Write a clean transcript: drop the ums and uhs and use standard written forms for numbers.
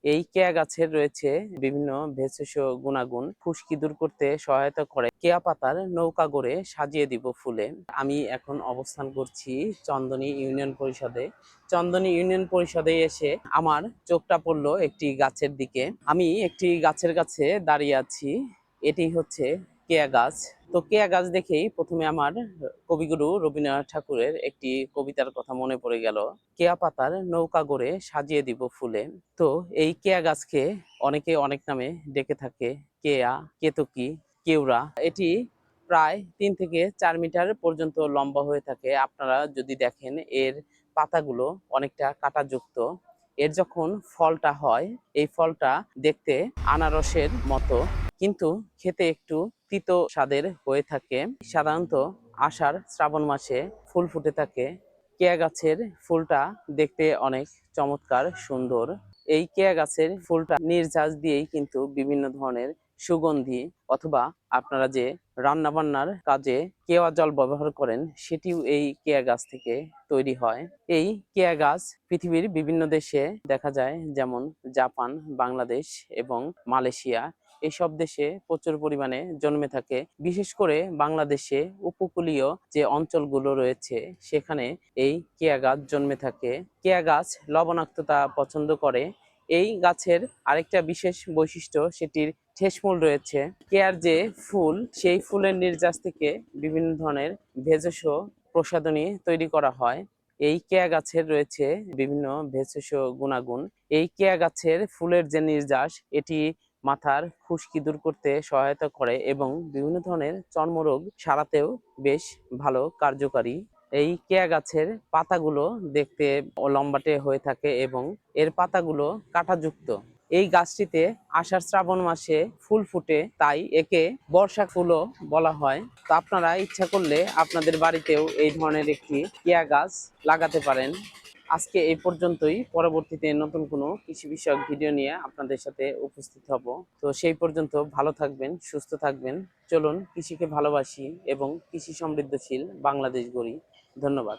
এই কেয়া গাছের রয়েছে বিভিন্ন ভেষজ গুণাগুণ। খুশকি দূর করতে সহায়তা করে। কেয়া পাতার নৌকা গড়ে সাজিয়ে দিব ফুলে। আমি এখন অবস্থান করছি চন্দনী ইউনিয়ন পরিষদে। চন্দনী ইউনিয়ন পরিষদে এসে আমার চোখটা পড়লো একটি গাছের দিকে। আমি একটি গাছের কাছে দাঁড়িয়ে আছি। এটি হচ্ছে কেয়া গাছ। তো কেয়া গাছ দেখেই প্রথমে আমার কবিগুরু রবীন্দ্রনাথ ঠাকুরের একটি কবিতার কথা মনে পড়ে গেল। কেয়া পাতার নৌকা গড়ে সাজিয়ে দিব ফুলে। তো এই কেয়া গাছকে অনেকে অনেক নামে ডেকে থাকে। কেয়া, কেতকী, কেওড়া। এটি প্রায় 3 থেকে 4 মিটার পর্যন্ত লম্বা হয়ে থাকে। আপনারা যদি দেখেন এর পাতাগুলো অনেকটা কাঁটাযুক্ত। এর যখন ফলটা হয়, এই ফলটা দেখতে আনারসের মতো, কিন্তু খেতে একটু তিতো স্বাদের হয়ে থাকে। সাধারণত আষাঢ় শ্রাবণ মাসে ফুল ফুটে থাকে। কেয়া গাছের ফুলটা দেখতে অনেক চমৎকার সুন্দর। এই কেয়া গাছের ফুলটা নির্যাস দিয়েই কিন্তু বিভিন্ন ধরনের সুগন্ধি, অথবা আপনারা যে রান্না বান্নার কাজে কেওয়া জল ব্যবহার করেন, সেটিও এই কেয়া গাছ থেকে তৈরি হয়। এই কেয়া গাছ পৃথিবীর বিভিন্ন দেশে দেখা যায়, যেমন জাপান, বাংলাদেশ এবং মালয়েশিয়া। এইসব দেশে প্রচুর পরিমাণে জন্মে থাকে। বিশেষ করে বাংলাদেশে উপকূলীয় যে অঞ্চলগুলো রয়েছে, সেখানে এই কেয়া গাছ জন্মে থাকে। কেয়া গাছ লবণাক্ততা পছন্দ করে। এই গাছের আরেকটা বিশেষ বৈশিষ্ট্য, সেটির ঠেসমূল রয়েছে। কেয়ার যে ফুল, সেই ফুলের নির্যাস থেকে বিভিন্ন ধরনের ভেষজ প্রসাধনী তৈরি করা হয়। এই কেয়া গাছের রয়েছে বিভিন্ন ভেষজ গুণাগুণ। এই কেয়া গাছের ফুলের যে নির্যাস, এটি মাথার খুশকি দূর করতে সহায়তা করে এবং বিভিন্ন ধরনের চর্মরোগ সারাতেও বেশ ভালো কার্যকারী। এই কেয়া গাছের পাতাগুলো দেখতে লম্বাটে হয়ে থাকে এবং এর পাতাগুলো কাঁটাযুক্ত। এই গাছটিতে আষাঢ় শ্রাবণ মাসে ফুল ফুটে, তাই একে বর্ষা ফুলও বলা হয়। তো আপনারা ইচ্ছা করলে আপনাদের বাড়িতেও এই ধরনের একটি কেয়া গাছ লাগাতে পারেন। আজকে এই পর্যন্তই। পরবর্তীতে নতুন কোনো কৃষি বিষয়ক ভিডিও নিয়ে আপনাদের সাথে উপস্থিত হব। তো সেই পর্যন্ত ভালো থাকবেন, সুস্থ থাকবেন। চলুন কৃষিকে ভালোবাসি এবং কৃষি সমৃদ্ধশীল বাংলাদেশ গড়ি। ধন্যবাদ।